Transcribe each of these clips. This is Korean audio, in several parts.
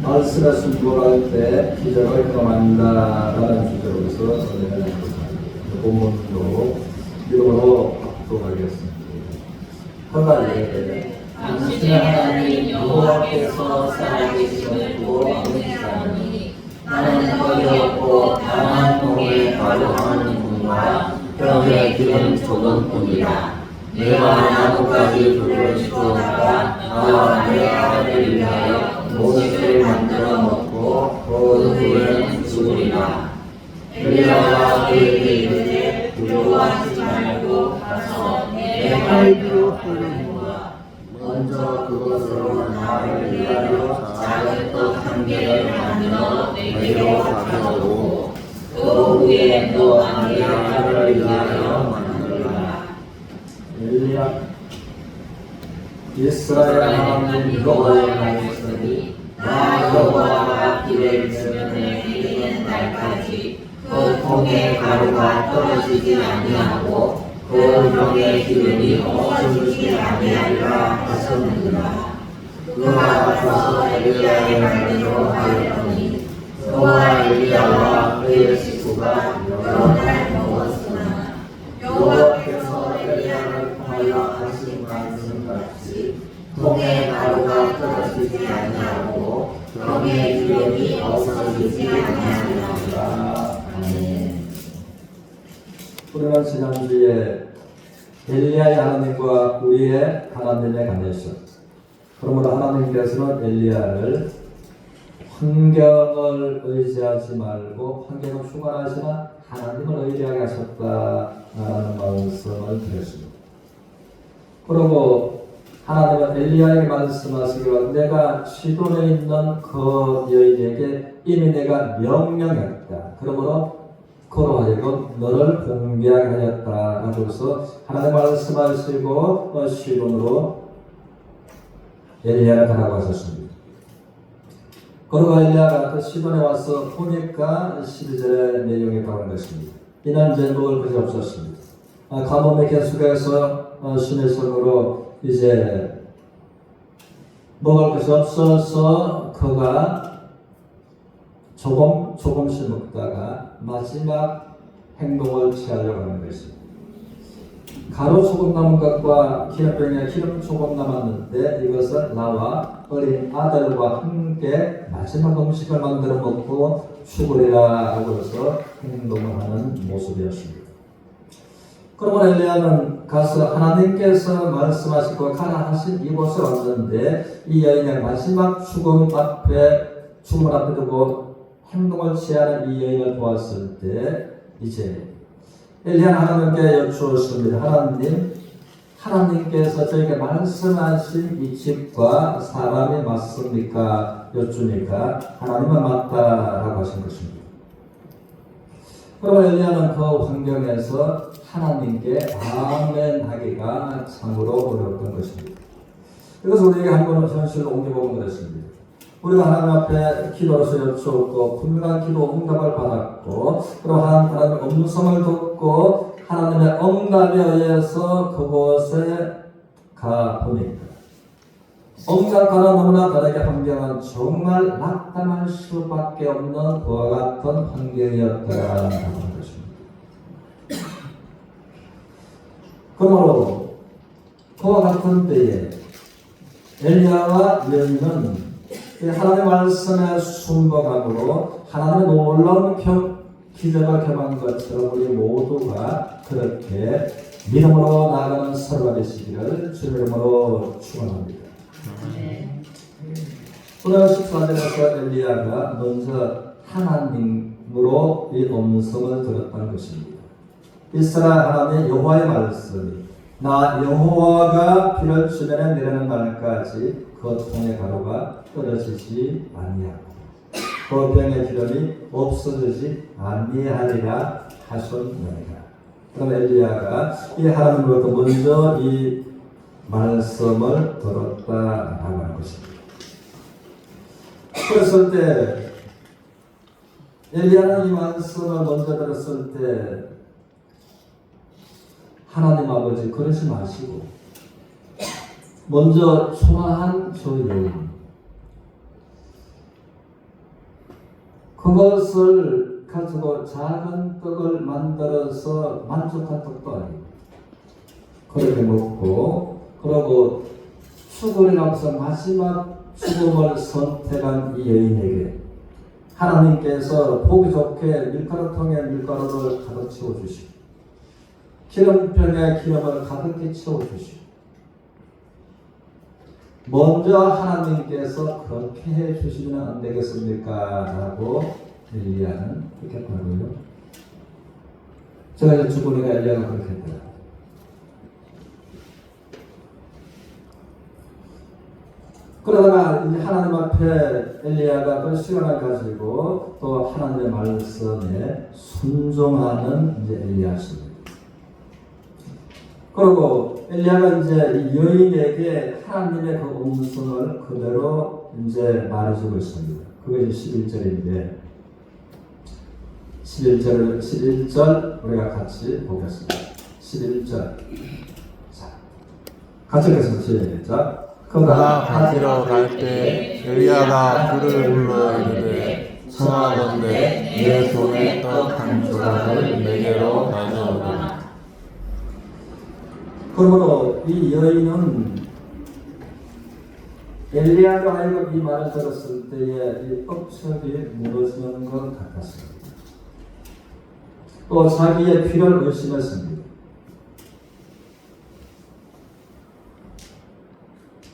말씀에 순종할 때 기적을 경험한다라는 주제로서 본문도 믿음으로 합독하겠습니다. 하나님, 당신의 하나님 여호와께서 살아계심을 보고 믿사오니 나는 거기 없고 다만 동에 가로하는 분과 벽에 기름 조금 뿐이라. 내가 나뭇가지 불을 쏘다가 나와 내 아들을 위하여 모식을 만들어 먹고 그 후에는 죽으리라. 엘리야가 그에게 이르되 두려워하지 말고 가서 내 갈비로 하려니와 먼저 그것으로 나를 위하여 작은 떡 한 개를 만들어 내게로 가져오고 그 후에 또 한 개를 위하여 만들라. 엘리야 이스라엘 하나님 여호와의 말씀이 나 여호와가 기회를 주면 이르는 날까지 그 통에 가루가 떨어지지 아니하고 그 병에 기름이 없어지지 아니하리라 하셨느니라. 그가 가서 엘리야의 말대로 하였더니 그와 엘리야와 그의 식구가 여러 날 먹었으나 여호와께서 엘리야를 통하여 하신 말씀같이 통에 가루가 떨어지지 아니하고 병에 기름이 없어지지 아니하리라. 아멘. 우리는 지난주에 엘리야의 하나님과 우리의 하나님의 관계였습니다. 그러므로 하나님께서는 엘리야를 환경을 의지하지 말고 환경을 충만하시나 하나님을 의지하게 하셨다라는 말씀을 드렸습니다. 그리고 하나님은 엘리야에게 말씀하시기를 내가 시돈에 있는 그 여인에게 이미 내가 명령했다. 그러므로 그로 하여금 너를 공개하게 하였다. 하고서 하나님 말씀하시고 시돈으로 엘리야를 가라고 하셨습니다. 그리고 엘리야가 그 시돈에 와서 보니까 12절의 내용이 나오는 것입니다. 이날 이제 먹을 것이 없었습니다. 가뭄에 계속해서 신의 손으로 이제 먹을 것이 없어서 그가 조금씩 먹다가 마지막 행동을 취하려고 하는 것입니다. 가루 조금 남은 것과 기름병에 기름 조금 남았는데 이것은 나와 어린 아들과 함께 마지막 음식을 만들어 먹고 죽으리라 하고서 행동을 하는 모습이었습니다. 그러면 엘리야는 가서 하나님께서 말씀하시고 가라 하신 이곳에 왔는데 이 여인의 마지막 죽음을 앞에 두고 행동을 취하는 이 여인을 보았을 때 이제 엘리야는 하나님께 여쭈었습니다. 하나님께서 저에게 말씀하신 이 집과 사람이 맞습니까? 여쭈니까 하나님은 맞다라고 하신 것입니다. 그러면 엘리야는 그 환경에서 하나님께 아멘 하기가 참으로 어려웠던 것입니다. 그래서 우리에게 한번 현실로 옮겨보면 그렇습니다. 우리가 하나님 앞에 기도로서 여쭈었고 분명한 기도 응답을 받았고 그리고 하나님의 음성을 듣고 하나님의 응답에 의해서 그곳에 가보니까 응답과는 너무나 다르게 환경은 정말 낙담할 수밖에 없는 그와 같은 환경이었다라는 것입니다. 그러므로 그와 같은 때에 엘리야와 여인은 하나님의 말씀의 순복함으로 하나님의 놀라운 기적을 경험한 것처럼 우리 모두가 그렇게 믿음으로 나아가는 서로가 되시기를 주님으로 축원합니다. 오늘 14절에서 엘리야가 먼저 하나님으로 이 음성을 들었다는 것입니다. 이스라엘 하나님 여호와의 말씀이 나 여호와가 비를 주변에 내리는 날까지 그 통의 가루가 떨어지지 아니하고 그 병의 기름이 없어지지 아니하리라 하셨느니라. 그럼 엘리야가 이 하나님으로부터 먼저 이 말씀을 들었다라고 하는 것입니다. 그랬을 때 엘리야는 이 말씀을 먼저 들었을 때 하나님 아버지 그러지 마시고 먼저 초라한 저 여인 그것을 가지고 작은 떡을 만들어서 만족한 떡도 아니고 그렇게 먹고 그러고 죽으리라고서 마지막 죽음을 선택한 이 여인에게 하나님께서 보기 좋게 밀가루통에 밀가루를 가득 채워주시고 기름병에 기름을 가득히 채워주시고 먼저 하나님께서 그렇게 해주시면 안 되겠습니까? 라고 엘리야는 그렇게 했다고요. 제가 이제 죽으니까 엘리야가 그렇게 했다. 그러다가 이제 하나님 앞에 엘리야가 그 시간을 가지고 또 하나님의 말씀에 순종하는 이제 엘리야입니다. 그리고 엘리야가 이제 이 여인에게 하나님의 그 음성을 그대로 이제 말해주고 있습니다. 그게 이제 11절인데 11절 우리가 같이 보겠습니다. 11절 자, 같이 읽겠습니다. 시작. 그가 가지러 갈 때 엘리야가 그를 불러 이르되 청하건대 내 손에 떡 한 조각을 내게로 가져오라. 그러므로 이 여인은 엘리야가 하여금 이 말을 들었을 때에 이 억척이 무너지는 것 같았습니다. 또 자기의 필요를 의심했습니다.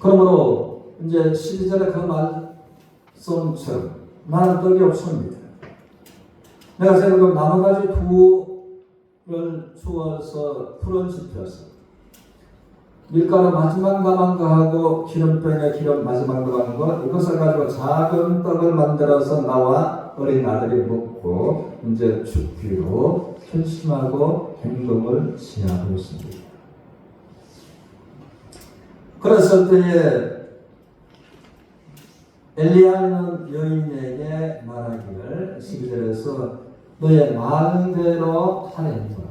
그러므로 이제 12절에 그 말씀처럼 나는 떡이 없습니다. 내가 생각하면 나무가지 두를 주어서 풀을 지펴서 밀가루 마지막 남은 거하고 기름병에 기름 마지막 남은 거 이것을 가지고 작은 떡을 만들어서 나와 어린 아들이 먹고 이제 죽기로 결심하고 행동을 취하고 있습니다. 그랬을 때에 엘리야는 여인에게 말하기를 12절에서 너의 마음대로 하려니와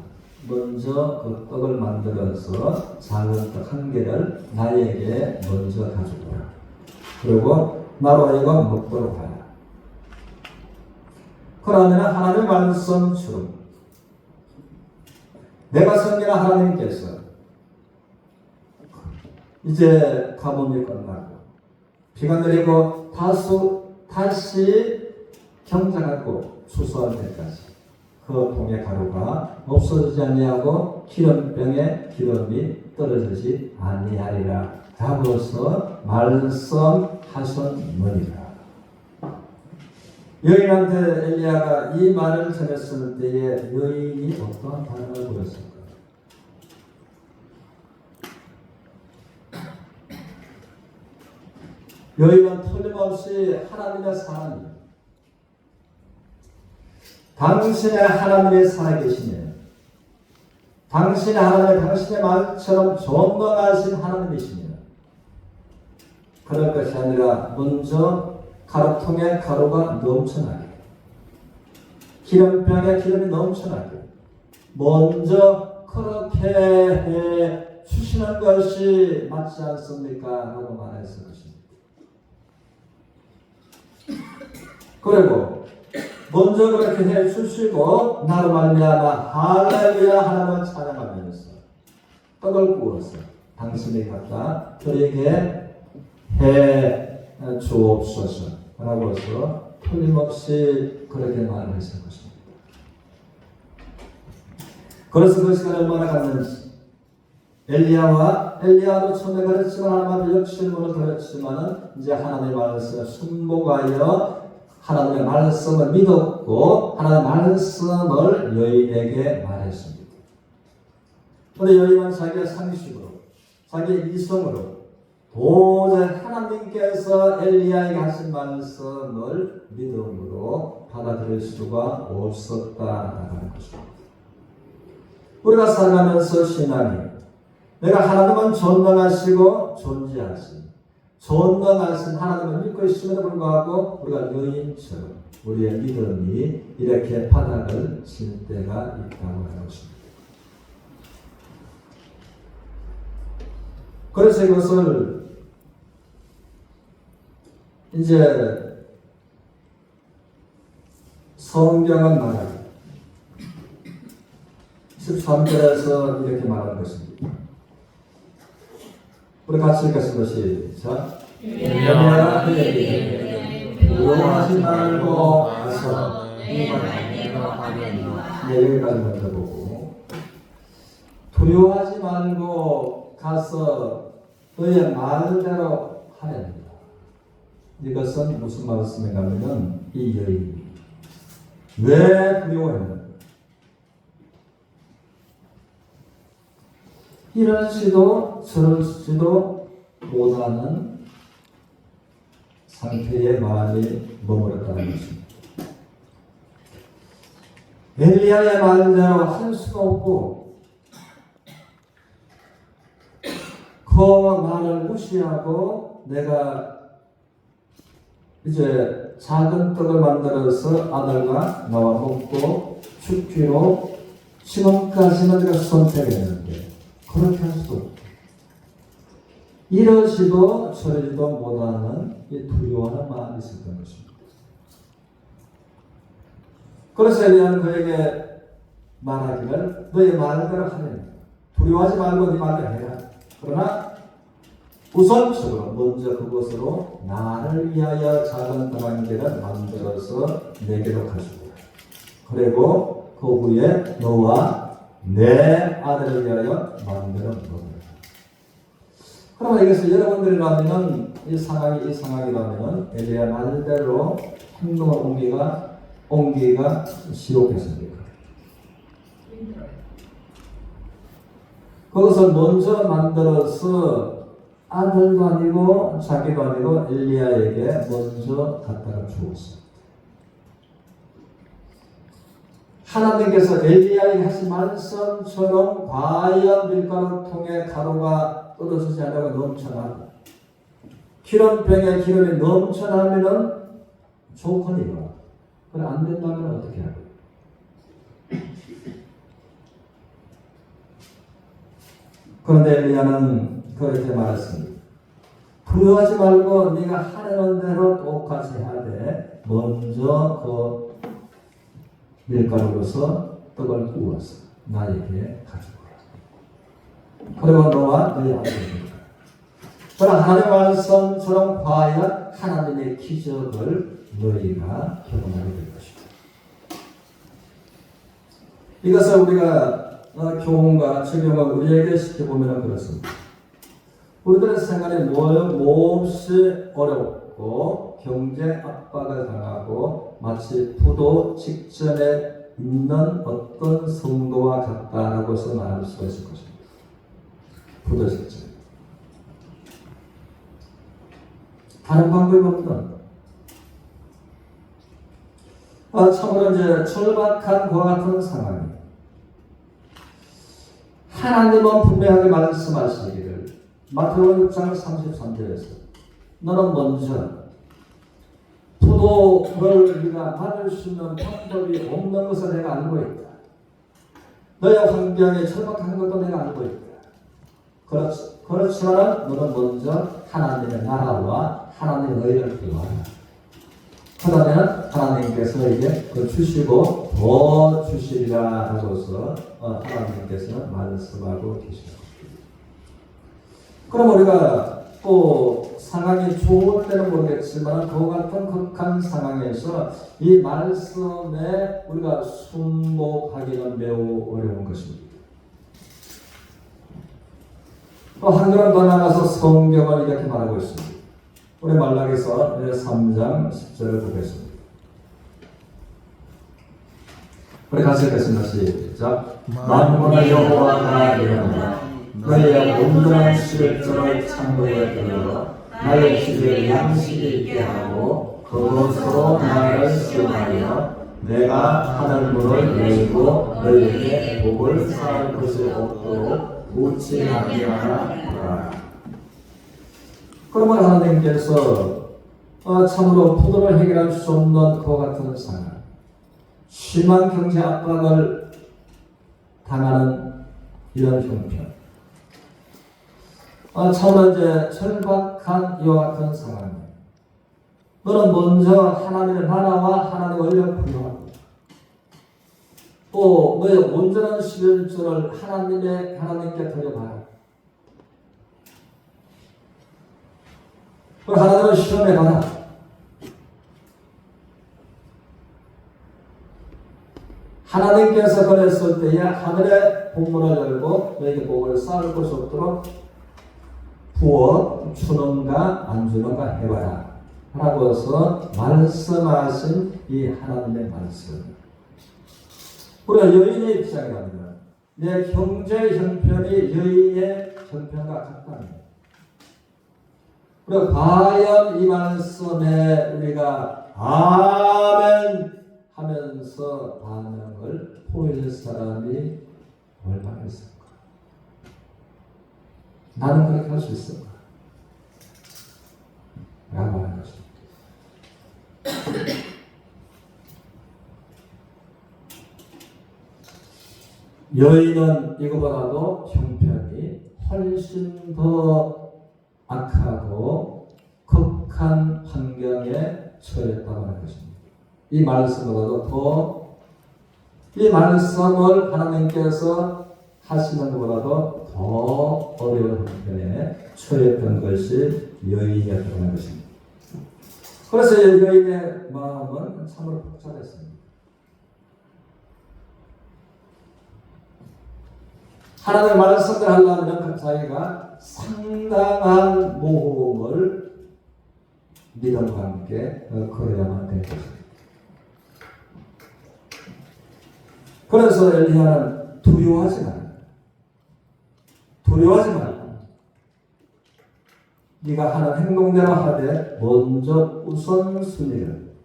먼저 그 떡을 만들어서 작은 떡 한 개를 나에게 먼저 가져오라. 그리고 나로 하여금 먹도록 하라. 그러면 하나님의 말씀처럼 내가 섬기는 하나님께서 이제 가뭄이 끝나고 비가 내리고 다시 경작하고 추수할 때까지 그 통의 가루가 없어지지 아니하고 기름병에 기름이 떨어지지 아니하리라 라고서 말씀하셨느니라. 여인한테 엘리야가 이 말을 전했을 때에 여인이 어떠한 반응을 보였을까? 여인은 틀림없이 하나님의 사람이에요. 당신의 하나님이 살아계시네요. 당신의 하나님이 당신의 말처럼 전능하신 하나님이시네요. 그럴 것이 아니라 먼저 가루통에 가루가 넘쳐나게 기름병에 기름이 넘쳐나게 먼저 그렇게 해 주시는 것이 맞지 않습니까? 라고 말했을 것입니다. 그리고 먼저 그렇게 해 주시고 나로 말미암아 할렐루야 하나님을 찬양하면서 떡을 구워서 당신이 갖다 그에게 해 주옵소서 라고 해서 틀림없이 그렇게 말을 했을 것입니다. 그래서 그 시간에 얼마나 갔는지 엘리야도 처음에 그랬지만 하나님 앞에 역질문을 드렸지만은 이제 하나님의 말씀을 순복하여 하나님의 말씀을 믿었고 하나님의 말씀을 여인에게 말했습니다. 그런데 여인은 자기의 상식으로 자기의 이성으로 도저히 하나님께서 엘리야에게 하신 말씀을 믿음으로 받아들일 수가 없었다라는 것입니다. 우리가 살아가면서 신앙이 내가 하나님은 전능하시고 존재하신 전능하신 하나님을 믿고 있음에도 불구하고 우리가 여인처럼 우리의 믿음이 이렇게 바닥을 칠 때가 있다고 하는 것입니다. 그래서 이것을 이제 성경은 말합니다. 13절에서 이렇게 말하는 것입니다. 우리 같이 읽겠습니다. 시작. 엘리야가 그에게 두려워하지 말고 가서 내 말대로 하려니와. 네, 여기까지 먼저 보고 두려워하지 말고 가서 너의 말대로 하려니와. 이것은 무슨 말씀인가 하면 이 여인이 왜 두려워했는가? 이럴지도 저럴지도 못하는 상태의 마음이 머물렀다는 것입니다. 엘리야의 말대로 할 수가 없고 그 말을 무시하고 내가 이제 작은 떡을 만들어서 아들과 나와 먹고 죽기로 지금까지는 내가 선택했는데 그렇게 할 수도 없고 이러지도 저러지도 못하는 이 두려워하는 마음이 있었던 것입니다. 그래서 엘리야는 그에게 말하기를 너의 말대로 하려니 두려워하지 말고 네 말대로 해라. 그러나 우선적으로 먼저 그것으로 나를 위하여 작은 다방기를 만들어서 내게로 가지고 그리고 그 후에 너와 내 아들을 위하여 만들어 놓으라. 그러면 이것을 여러분들이라면 이 상황이라면 엘리야 말대로 행동을 옮기기가 시록했습니까? 그것을 먼저 만들어서 아들도 아니고 자기도 아니고 엘리야에게 먼저 갖다가 주었어요. 하나님께서 엘리야에게 하신 말씀처럼 과연 밀가루 통에 가루가 떨어지지 않고 넘쳐나고 기름병에 기름이 넘쳐나면은 좋거니와 그래 안 된다면 어떻게 하고? 그런데 엘리야는 그렇게 말했습니다. 두려워하지 말고 네가 하려는 대로 똑같이 해야 돼. 먼저 그 밀가루로서 떡을 구워서 나에게 가져오라. 그리고 너와 너희 아들에게. 그러나 하나님의 말씀처럼 과연 하나님의 기적을 너희가 경험하게 될 것이다. 이것을 우리가 교훈과 적용을 우리에게 시켜보면 그렇습니다. 우리들의 생활이 몹시 어렵고 경제 압박을 당하고 마치 부도 직전에 있는 어떤 성도와 같다라고 해서 말할 수가 있을 것입니다. 부도 직전. 다른 방법이 없는 참으로 이제 절박한 그와 같은 상황이 하나님은 분명하게 말씀하시기를 마태복음 6장 33절에서 너는 먼저 포도를 네가 받을 수 있는 방법이 없는 것을 내가 알고 있다. 너의 환경에 절박한 것도 내가 알고 있다. 그렇지만 너는 먼저 하나님의 나라와 하나님의 의를 구하라. 그러면 하나님께서 너에게 그 주시고 더 주시리라 하고서 하나님께서는 말씀하고 계십니다. 그럼 우리가 또 상황이 좋을 때는 모르겠지만 그 같은 극한 상황에서 이 말씀에 우리가 순복하기는 매우 어려운 것입니다. 또 한 걸음 더 나가서 성경을 이렇게 말하고 있습니다. 우리 말라기서 3장 10절을 보겠습니다. 우리 같이 읽겠습니다. 시작. 만군의 여호와가 이르노라 너희의 온전한 실적을 창고에 들어 나의 집에 양식이 있게 하고 그것으로 나를 시험하여 내가 하늘문을 열고 너희에게 복을 쌓을 것이 없도록 묻지 아니하라. 그러면 하나님께서 참으로 부도를 해결할 수 없는 그와 같은 상황, 심한 경제 압박을 당하는 이런 형편, 참으로 이제 절박한 이와 같은 상황, 너는 먼저 하나님의 나라와 하나님의 의를 구하고 또 너의 온전한 11조를 하나님께 드려봐라. 그럼 하나님을 시험해봐라. 하나님께서 그랬을 때에 하늘의 복문을 열고 너에게 복을 쌓을 곳이 없도록 부어 주는가 안 주는가 해봐라 라고 해서 말씀하신 이 하나님의 말씀. 우리가 여인의 입장이라면 내 경제 형편이 여인의 형편과 같다면 우리가 과연 이 말씀에 우리가 아멘 하면서 반응을 보일 사람이 얼마나 있을까? 나는 그렇게 할 수 있을까? 라고 하는 것입니다. 여인은 이거보다도 형편이 훨씬 더 악하고 극한 환경에 처했다고 하는 것입니다. 이 말씀보다도 이 말씀을 하나님께서 하시는 것보다도 더 어려운 형편에 처했던 것이 여인이었다고 하는 것입니다. 그래서 여인의 마음은 참으로 복잡했습니다. 하나님의 말씀을 하려면 자기가 상당한 모험을 믿음과 함께 걸어야만 되는 것입니다. 그래서 엘리야는 두려워하지 말라. 네가 하는 행동대로 하되 먼저 우선순위를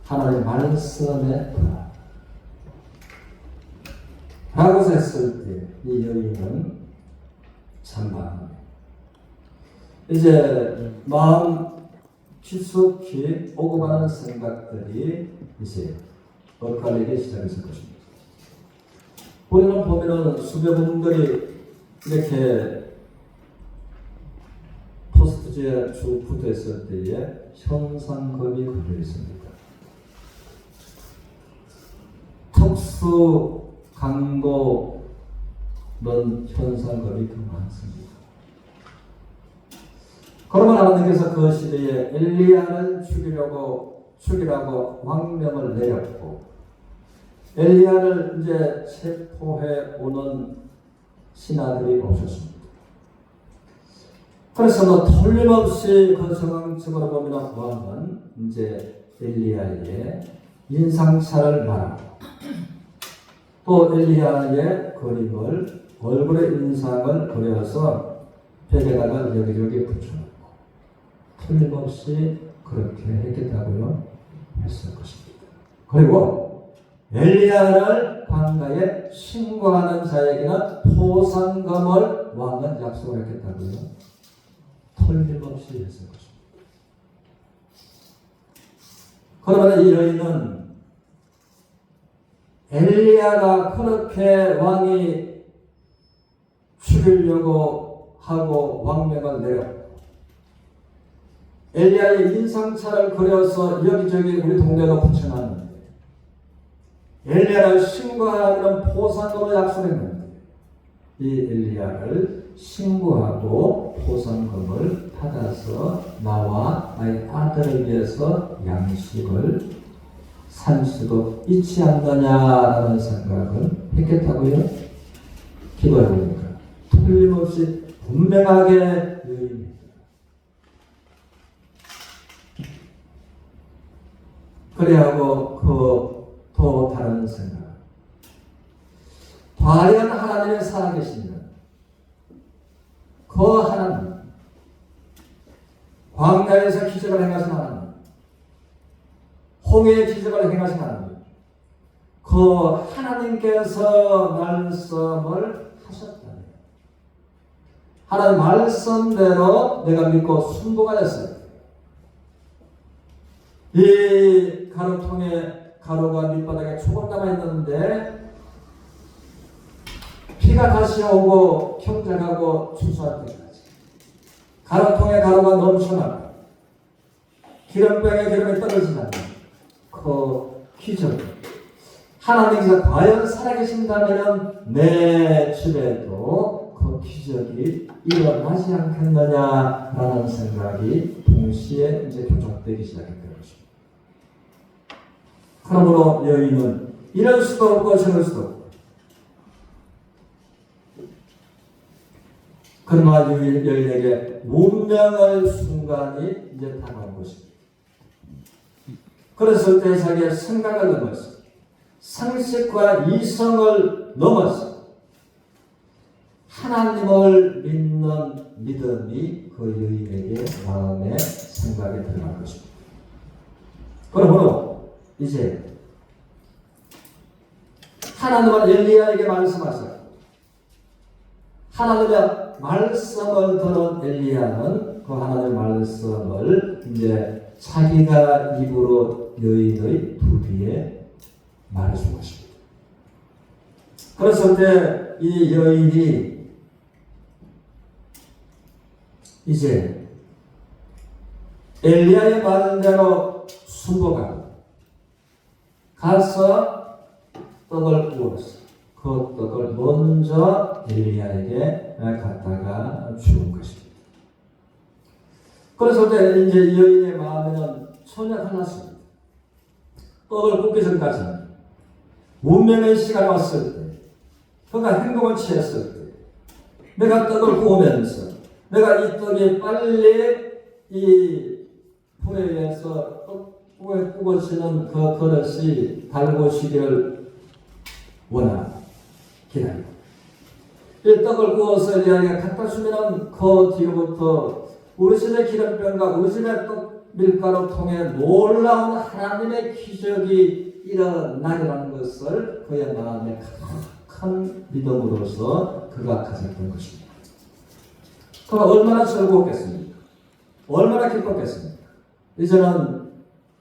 하나님의 말씀에 두라. 라고 했을 때 이 여인은 찬반합니다. 이제 마음 깊숙이 오고 가는 생각들이 이제 엇갈리기 시작했을 것입니다. 우리는 보면은 수백 분들이 이렇게 포스트지에 쭉 붙어 있을 때에 현상금이 걸려 있습니다. 특수 강도는 현상금이 더 많습니다. 그러면 하나님께서 그 시대에 엘리야를 죽이라고 왕명을 내렸고 엘리야를 이제 체포해 오는 신하들이 오셨습니다. 그래서 틀림없이 그 상황적으로 보면 왕은 이제 엘리야의 인상차를 말하고 또 엘리야의 그림을 얼굴의 인상을 그려서 벽에다가 여기저기 붙여놓고 틀림없이 그렇게 했겠다고요 했을 것입니다. 그리고 엘리야를 광야에 신고하는 자에게는 포상금을 왕은 약속을 했겠다고요 틀림없이 했을 것입니다. 그러면 이 여인은 엘리야가 그렇게 왕이 죽이려고 하고 왕명을 내렸고 엘리야의 인상차를 그려서 여기저기 우리 동네로 붙여놨는데 엘리야를 신고하는 포상금을 약속했는데 이 엘리야를 신고하고 포상금을 받아서 나와 나의 아들을 위해서 양식을 산 수도 있지 않느냐라는 생각을 했겠다고요? 기도해보니까 틀림없이 분명하게 여인입니다. 그래하고 또 다른 생각. 과연 하나님의 살아계시면 그 하나님, 광야에서 기적을 행하신 하나님, 홍해의 기적을 행하신 하나님, 그 하나님께서 말씀을 하셨다면 하나님 말씀대로 내가 믿고 순종하였어요. 이 가루통에 가루가 밑바닥에 조금 남아있는데 비가 다시 오고 경작하고 추수할 때까지 가루통에 가루가 넘쳐나고 기름병에 기름이 떨어지지 않는 그 기적, 하나님께서 과연 살아계신다면 내 집에도 그 기적이 일어나지 않겠느냐라는 생각이 동시에 이제 교착되기 시작했던 것입니다. 그러므로 여인은 이럴 수도 없고 저럴 수도 없고 그러나 여인에게 운명의 순간이 이제 다가온 것입니다. 그랬을 때 자기의 생각을 넘어서 상식과 이성을 넘어서 하나님을 믿는 믿음이 그 여인에게 마음에 생각에 들어갈 것입니다. 그러므로 이제 하나님은 엘리야에게 말씀하셨고 하나님의 말씀을 들은 엘리야는 그 하나님의 말씀을 이제 자기가 입으로 여인의 두 귀에 말해준 것입니다. 그랬을 때 이 여인이 이제 엘리야의 말대로 순복하고 가서 떡을 구웠어. 그 떡을 먼저 엘리야에게 갖다가 주는 것입니다. 그래서 이제 여인의 마음에는 전혀 달랐습니다. 떡을 굽기 전까지는 운명의 시간이 왔을 때, 그가 행동을 취했을 때, 내가 떡을 구우면서 내가 이 떡이 빨리 이 불에 의해서 떡국에 구워지는 그 그릇이 달궈지기를 원하고 기다리고 이 떡을 구워서 엘리야에게 갖다 주면은 그 뒤로부터 우리 집의 기름병과 우리 집의 떡 밀가루 통해 놀라운 하나님의 기적이 일어나리라는 것을 그의 마음에 큰 믿음으로서 그가 가졌던 것입니다. 그가 얼마나 즐거웠겠습니까? 얼마나 기뻤겠습니까? 이제는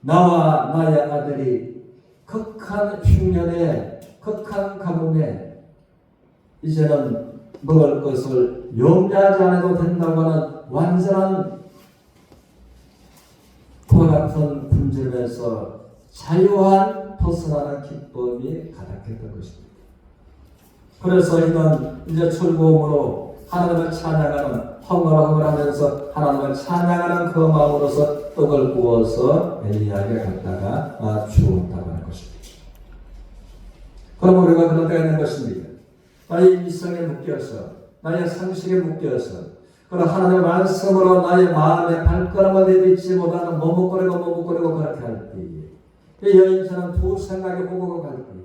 나와 나의 아들이 극한 흉년에 극한 가뭄에 이제는 먹을 것을 염려하지 않아도 된다고 하는 완전한 그와 같은 굶주림에서 자유한 벗어나는 기쁨이 가득했던 것입니다. 그래서 이는 이제 즐거움으로 하나님을 찬양하는 헝얼헝얼하면서 하나님을 찬양하는 그 마음으로서 떡을 구워서 엘리야에게 갖다가 주었다고 하는 것입니다. 그럼 우리가 그런 때가 있는 것입니다. 나의 이성에 묶여서 나의 상식에 묶여서 그런 하나님의 말씀으로 나의 마음에 발걸음을 내딛지 못하는 머뭇거리고 그렇게 할 때 이 여인처럼 두 생각이 오고 갈 때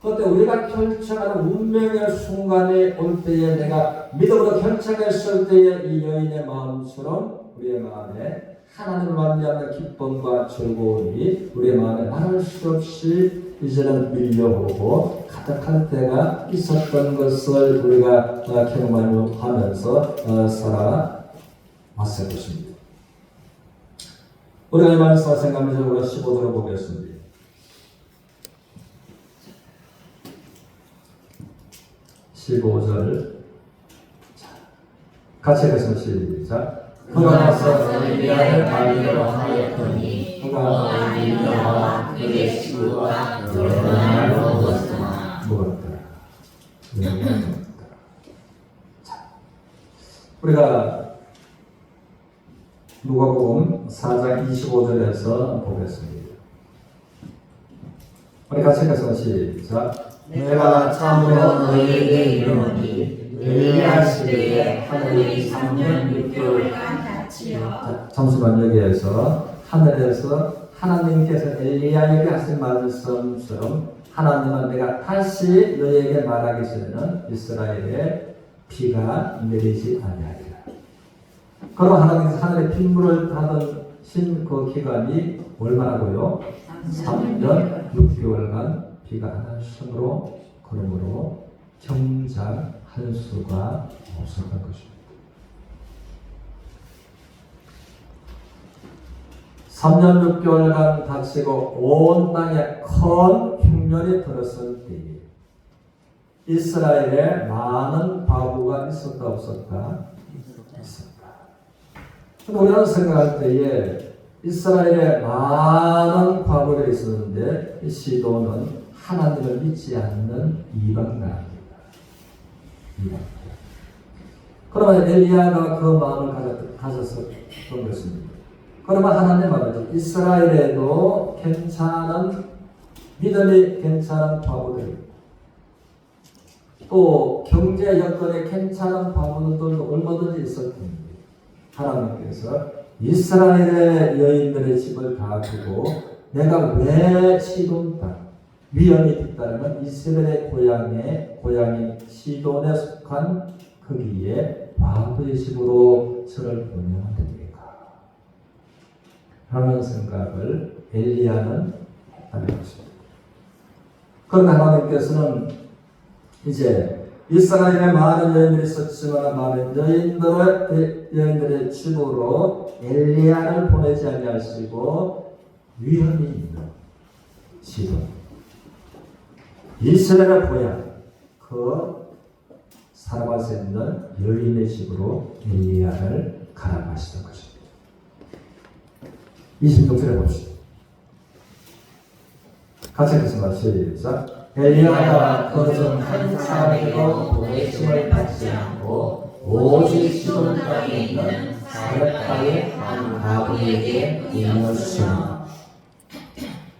그때 우리가 결정하는 운명의 순간이 올 때에 내가 믿음으로 결정했을 때에 이 여인의 마음처럼 우리의 마음에 하나님을 만나는 기쁨과 즐거움이 우리의 마음에 말할 수 없이 이제는 밀려오고 가득할 때가 있었던 것을 우리가 경험하면서 살아왔을 것입니다. 우리가 이 말씀을 생각하면서 우리가 15절을 보겠습니다. 15절 같이 읽겠습니다. 시작. 그가 가서 엘리야를 말리러 하였더니 그가 엘리야와 그의 친구가 여러 날 먹었으나 먹었더라. 우리가 누가복음 4장 25절에서 보겠습니다. 우리 같이 읽겠습니다. 시작. 내가 참으로 너희에게 이르노니 엘리야 시대에 하늘이 3년 6개월간 닫히어 잠시만 여기에서 하늘에서 하나님께서 엘리야에게 하신 말씀처럼 하나님은 내가 다시 너희에게 말하기 전에는 이스라엘에 비가 내리지 아니하리라. 그럼 하나님께서 하늘에 빗물을 받으신 그 기간이 얼마나고요? 3년 6개월간 비가 하나씩으로 그러므로 경작할 수가 없었던 것입니다. 3년 6개월간 닥치고 온 땅에 큰 흉년이 들었을 때에 이스라엘에 많은 과부가 있었다 없었다? 있었다. 우리가 생각할 때에 이스라엘에 많은 과부들이 있었는데 이 시도는 하나님을 믿지 않는 이방 나라입니다. 그러면 엘리야가 그 마음을 가졌었던 것입니다. 그러면 하나님 말이죠. 이스라엘에도 괜찮은 믿음이 괜찮은 과부들, 또 경제 여건이 괜찮은 과부들도 얼마든지 있을 텐데 하나님께서 이스라엘의 여인들의 집을 다 두고 내가 왜 시돈 땅 위험이 뒤따르는 이스라엘의 고향인 시돈에 속한 거기에 과부의 집으로 저를 보내면 됩니까? 하는 생각을 엘리야는 했다는 것입니다. 그러나 하나님께서는 이제 이스라엘에 많은 여인들이 있었지만 많은 여인들의 집으로 엘리야를 보내지 아니하시고 위험이 있는 시돈 이스라엘의 고향 그 살아갈 수 있는 여인의 집으로 엘리야를 가라고 하시던 것입니다. 26절에 봅시다. 같이 읽겠습니다. 시작. 엘리야가 그중 한 사람에게도 보내심을 받지 않고 오직 시돈 땅에 있는 사렙가의 한 과부에게 임했으나.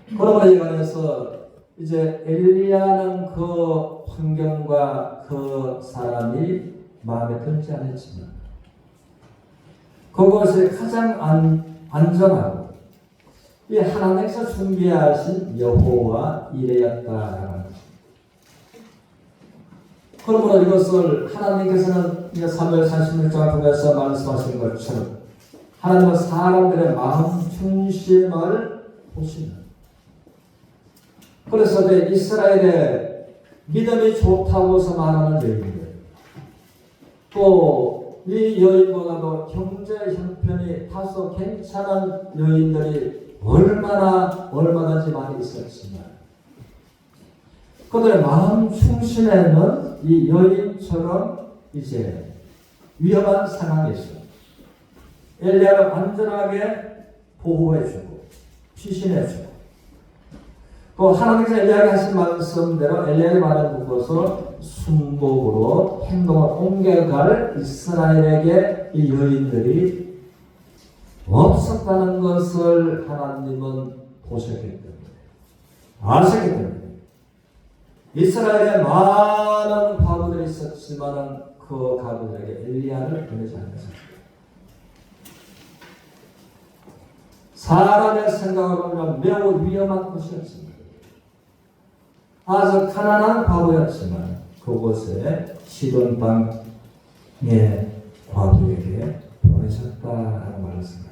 그러므로 이 관해서 이제 엘리야는 그 환경과 그 사람이 마음에 들지 않았지만 그것이 가장 안전하고 이 하나님께서 준비하신 여호와 이레였다라는 것입니다. 그러므로 이것을 하나님께서는 3월 36장 통해서 말씀하신 것처럼 하나님은 사람들의 마음 중심을 보시는 그래서 이스라엘의 믿음이 좋다고서 말하는 여인들 또 이 여인보다도 경제 형편이 다소 괜찮은 여인들이 얼마든지 많이 있었지만 그들의 마음 중심에는 이 여인처럼 이제 위험한 상황에서 엘리야를 안전하게 보호해주고 피신해주고 또 하나님께서 엘리야에게 하신 말씀대로 엘리야의 말을 듣고서 순복으로 행동을 옮겨갈 이스라엘에게 이 여인들이 없었다는 것을 하나님은 보셨기 때문에 아셨기 때문에 이스라엘에 많은 과부들이 있었지만 그 과부들에게 엘리야를 보내지 않았습니다. 사람의 생각으로 보면 매우 위험한 곳이었습니다. 아주 가난한 과부였지만 그곳에 시돈 땅의 과부에게 보내셨다라는 말을 생각합니다.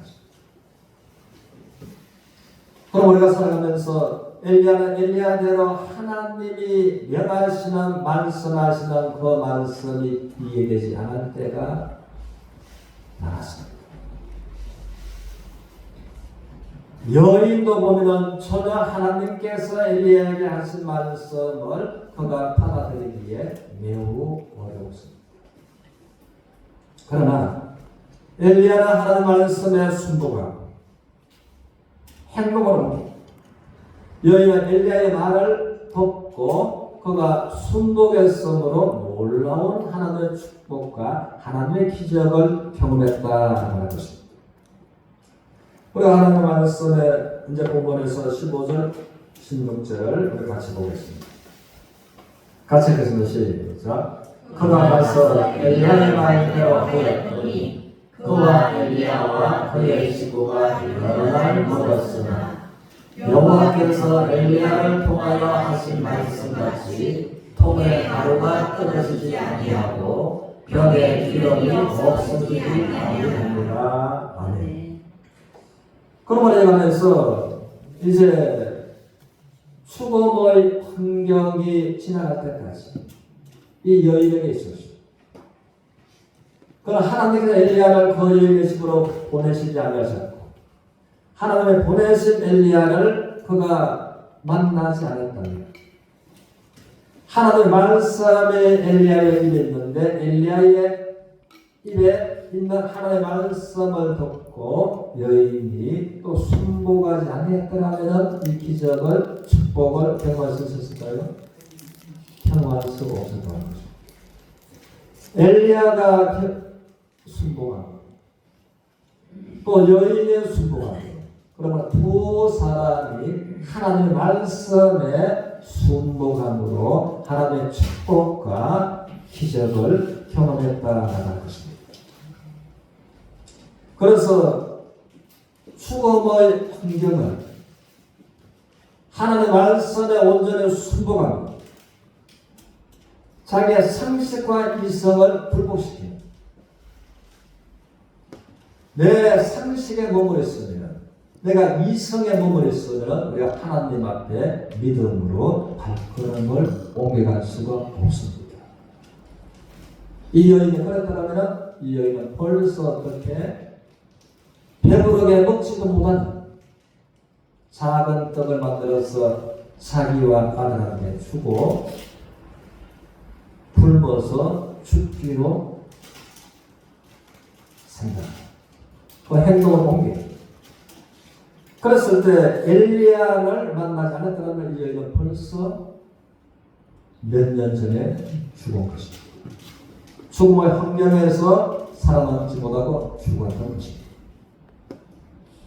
그럼 우리가 살아가면서 엘리야는 엘리야대로 하나님이 명하시는 말씀하시는 그 말씀이 이해되지 않을 때가 많았습니다. 여인도 보면은 전혀 하나님께서 엘리야에게 하신 말씀을 그가 받아들이기에 매우 어려웠습니다. 그러나 엘리야는 하나님 말씀에 순종하고 행동을 옮기고 여인은 엘리야의 말을 듣고 그가 순종했으므로 놀라운 하나님의 축복과 하나님의 기적을 경험했다는 것입니다. 우리가 하나님 말씀에 이제 본문에서 15절, 16절 우리 같이 보겠습니다. 같이 읽겠습니다. 시작. 그가 가서 엘리야의 말대로 하였더니 그와 엘리야와 그의 식구가 여러 날 먹었으나 여호와께서 엘리야를 통하여 하신 말씀같이 통에 가루가 떨어지지 아니하고 벽에 기름이 없어지지 아니하니라. 아멘. 그러므로 이관해서 이제 죽음의 환경이 지나갈 때까지 이 여인에게 있었어요. 그러나 하나님께서 엘리야를 그 여인의 집으로 보내시지 않으셨고 하나님의 보내신 엘리야를 그가 만나지 않았답니다. 하나님의 말씀에 엘리야의 입에 있는데 엘리야의 입에 있는 하나님의 말씀을 듣고 여인이 또 순복하지 아니했더라면 이 기적을 축복을 경험할 수 있었을까요? 경험할 수가 없었던 거죠. 엘리야가 순복하고 또 여인의 순복하고 그러면 두 사람이 하나님의 말씀에 순복함으로 하나님의 축복과 기적을 경험했다라는 것입니다. 그래서 죽음의 환경을 하나님의 말씀에 온전히 순복하고 자기의 상식과 이성을 불복시키는 내 상식에 머무르었으면 내가 이성에 머무르었으면 우리가 하나님 앞에 믿음으로 발걸음을 옮겨갈 수가 없습니다. 이 여인이 그랬다면 이 여인은 벌써 어떻게 배부르게 먹지도 못하는 작은 떡을 만들어서 자기와 아들한테 주고 굶어서 죽기로 생각합니다. 그 행동을 옮겨. 그랬을 때 엘리야를 만나지 않았다면 이 여인은 벌써 몇 년 전에 죽은 것입니다. 죽음의 환경에서 살아남지 못하고 죽었던 것입니다.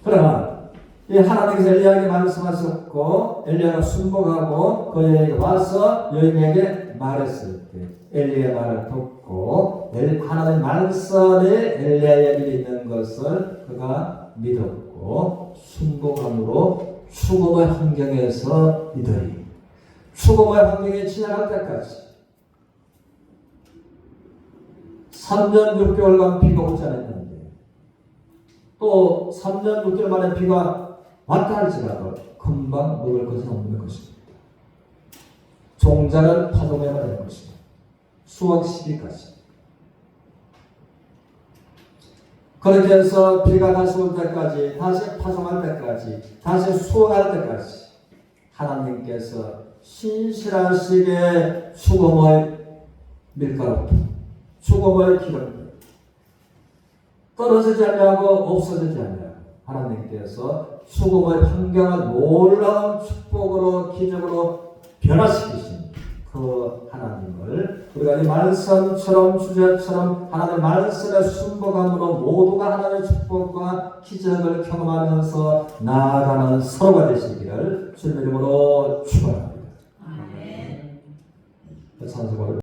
그러나 이 하나님께서 엘리야에게 말씀하셨고 엘리야가 순복하고 그 여인이 와서 여인에게 말했을 때 엘리야의 말을 듣고 하나님의 말씀이 엘리야에게 있는 것을 그가 믿었고 순복함으로 죽음의 환경에서 이들이 죽음의 환경에 지나갈 때까지 3년 6개월간 비가 오지 않았는데 또 3년 6개월 만에 비가 왔다 할지라도 금방 먹을 것은 없는 것입니다. 종자는 파동에만 있는 것입니다. 수확 시기까지. 그렇게 해서 비가 다시 올 때까지, 다시 파송할 때까지, 다시 수확할 때까지 하나님께서 신실하시게 죽음의 밀가루, 죽음의 기름 떨어지지 않냐고 없어지지 않냐고 하나님께서 죽음의 환경을 놀라운 축복으로 기적으로 변화시키신 그 하나님을 우리가 이 말씀처럼 주제처럼 하나님의 말씀에 순복함으로 모두가 하나님의 축복과 기적을 경험하면서 나아가는 서로가 되시기를 주님의 이름으로 축원합니다. 아멘. 찬송을